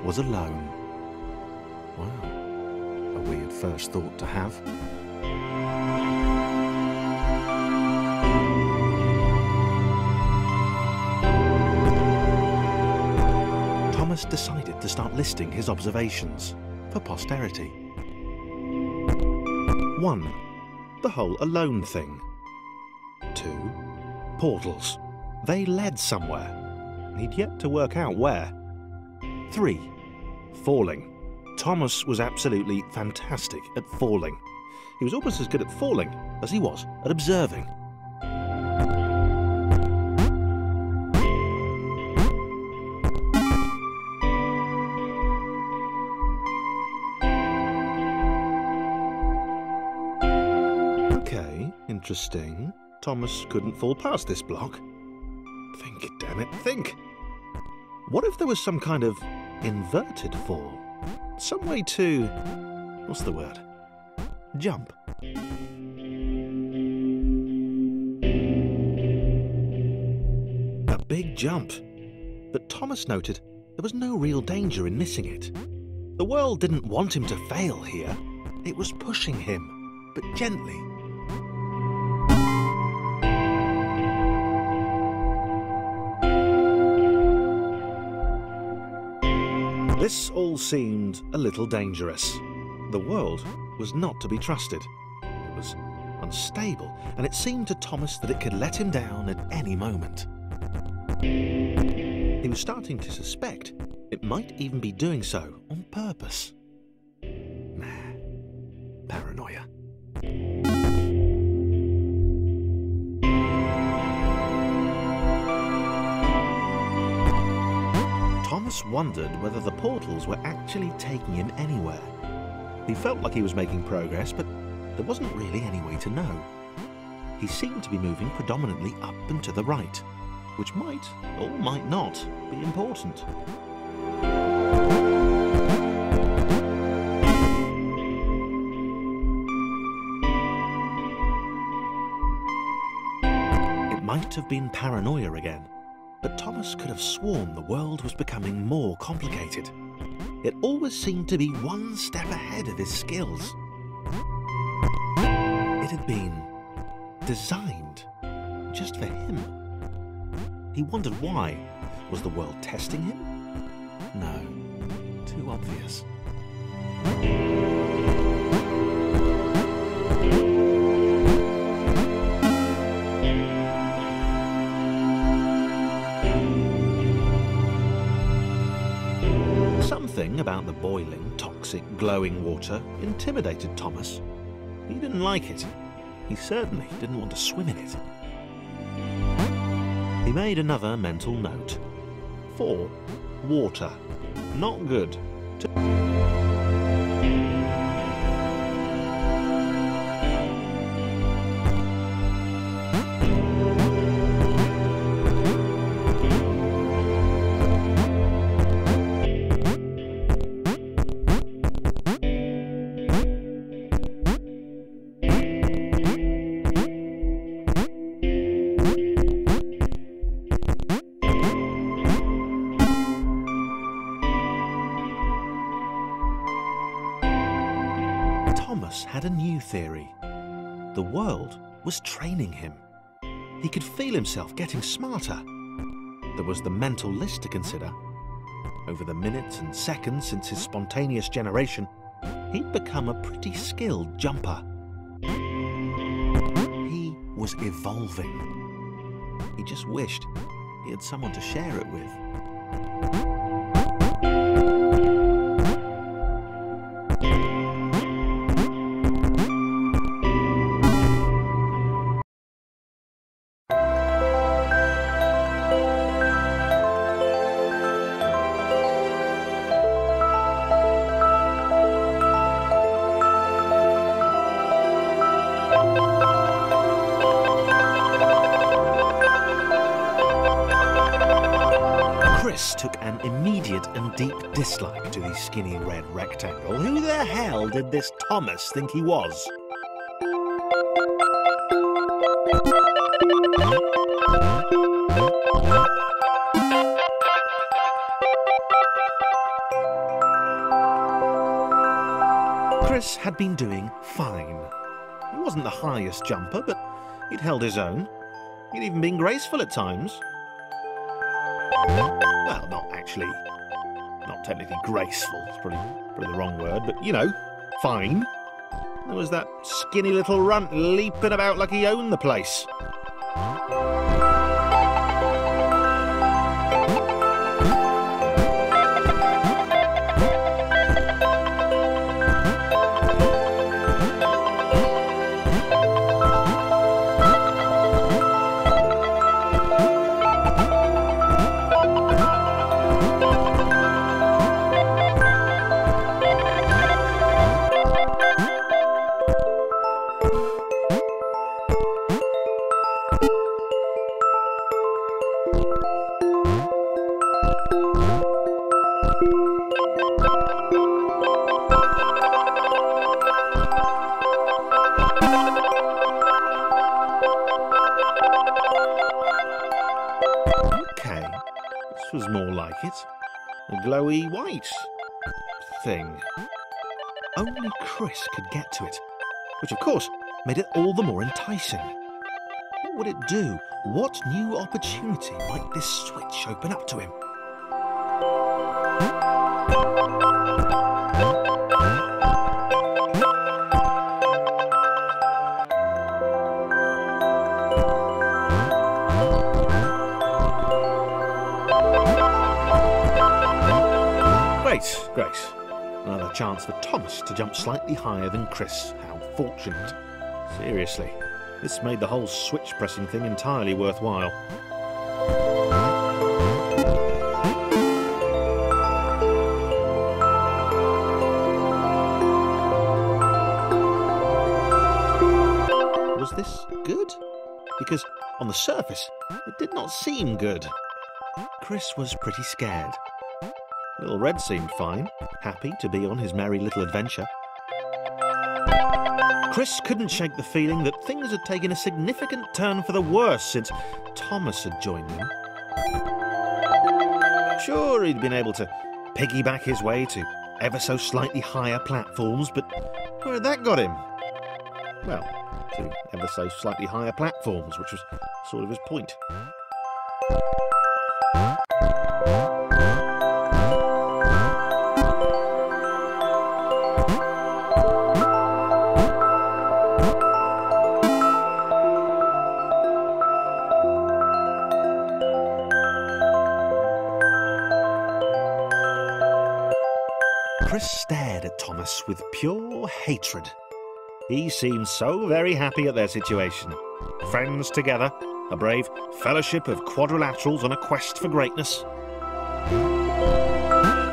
was alone. Wow, a weird first thought to have. Thomas decided to start listing his observations for posterity. 1. The whole alone thing. 2. Portals. They led somewhere. He'd yet to work out where. 3. Falling. Thomas was absolutely fantastic at falling. He was almost as good at falling as he was at observing. Okay, interesting. Thomas couldn't fall past this block. Think, damn it, think! What if there was some kind of inverted fall? Some way to... what's the word? Jump. A big jump. But Thomas noted there was no real danger in missing it. The world didn't want him to fail here. It was pushing him, but gently. This all seemed a little dangerous. The world was not to be trusted. It was unstable, and it seemed to Thomas that it could let him down at any moment. He was starting to suspect it might even be doing so on purpose. Nah, paranoia. Thomas wondered whether the portals were actually taking him anywhere. He felt like he was making progress, but there wasn't really any way to know. He seemed to be moving predominantly up and to the right, which might, or might not, be important. It might have been paranoia again. But Thomas could have sworn the world was becoming more complicated. It always seemed to be one step ahead of his skills. It had been designed just for him. He wondered why. Was the world testing him? No, too obvious. Something about the boiling, toxic, glowing water intimidated Thomas. He didn't like it. He certainly didn't want to swim in it. He made another mental note. 4. Water. Not good. Thomas had a new theory. The world was training him. He could feel himself getting smarter. There was the mental list to consider. Over the minutes and seconds since his spontaneous generation, he'd become a pretty skilled jumper. He was evolving. He just wished he had someone to share it with. Took an immediate and deep dislike to the skinny red rectangle. Who the hell did this Thomas think he was? Chris had been doing fine. He wasn't the highest jumper, but he'd held his own. He'd even been graceful at times. Well, not technically graceful, it's probably the wrong word, but you know, fine. There was that skinny little runt leaping about like he owned the place. Okay, this was more like it. A glowy white thing. Only Chris could get to it, which of course made it all the more enticing. What would it do? What new opportunity might this switch open up to him? Great. Another chance for Thomas to jump slightly higher than Chris. How fortunate. Seriously, this made the whole switch pressing thing entirely worthwhile. Was this good? Because on the surface, it did not seem good. Chris was pretty scared. Little Red seemed fine, happy to be on his merry little adventure. Chris couldn't shake the feeling that things had taken a significant turn for the worse since Thomas had joined them. Sure, he'd been able to piggyback his way to ever so slightly higher platforms, but where had that got him? Well, to ever so slightly higher platforms, which was sort of his point. Chris stared at Thomas with pure hatred. He seemed so very happy at their situation. Friends together, a brave fellowship of quadrilaterals on a quest for greatness.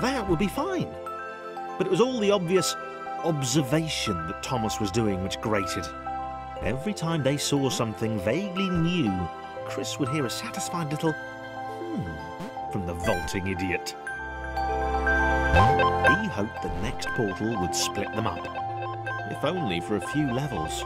That would be fine. But it was all the obvious observation that Thomas was doing which grated. Every time they saw something vaguely new, Chris would hear a satisfied little from the vaulting idiot. He hoped the next portal would split them up, if only for a few levels.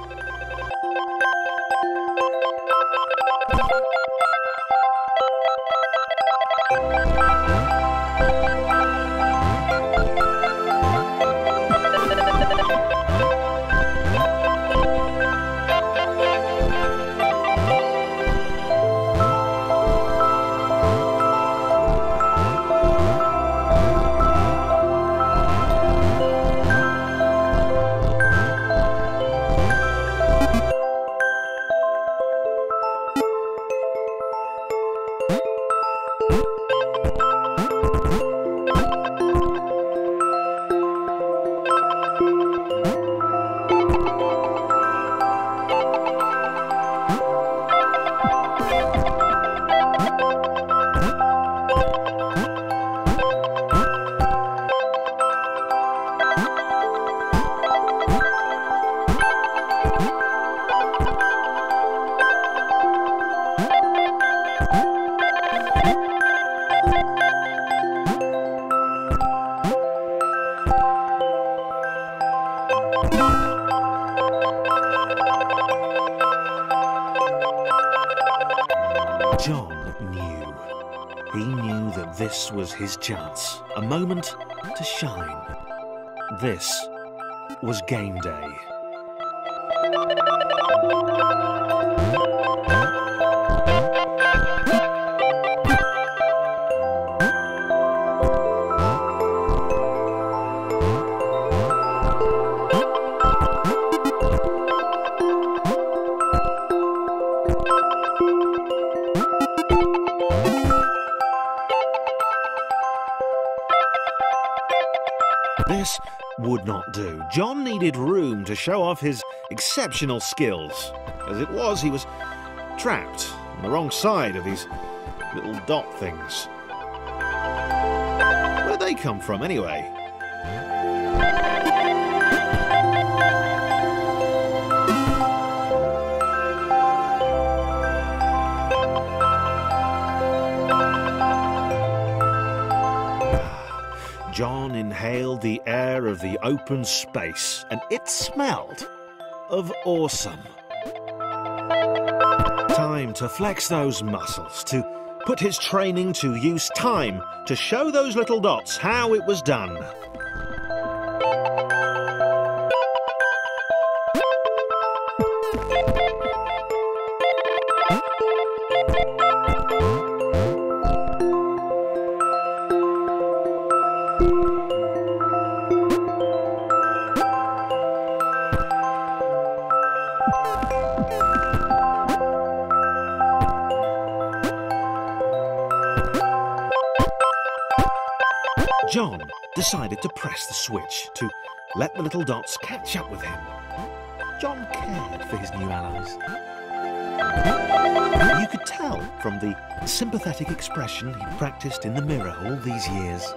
He knew that this was his chance, a moment to shine. This was game day. This would not do. John needed room to show off his exceptional skills. As it was, he was trapped on the wrong side of these little dot things. Where'd they come from, anyway? John inhaled the air of the open space, and it smelled of awesome. Time to flex those muscles, to put his training to use, time to show those little dots how it was done. John decided to press the switch to let the little dots catch up with him. John cared for his new allies. You could tell from the sympathetic expression he'd practiced in the mirror all these years.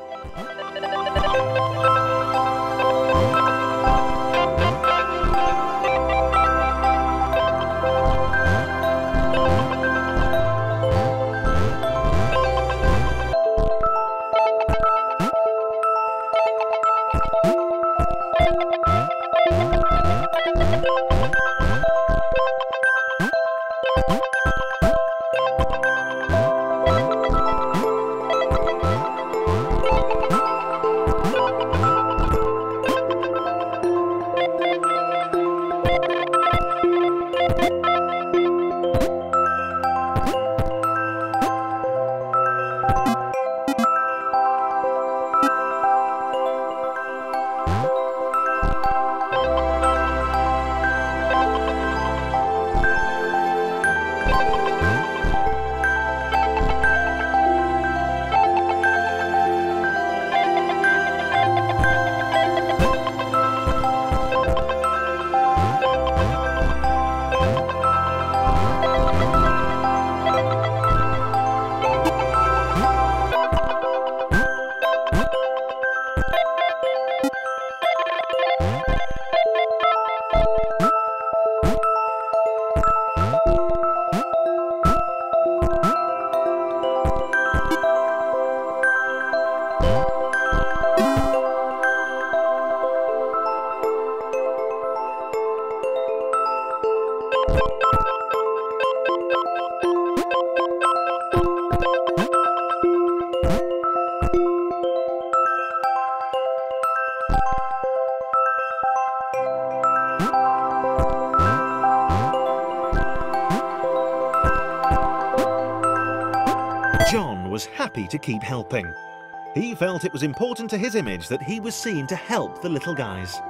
John was happy to keep helping. He felt it was important to his image that he was seen to help the little guys.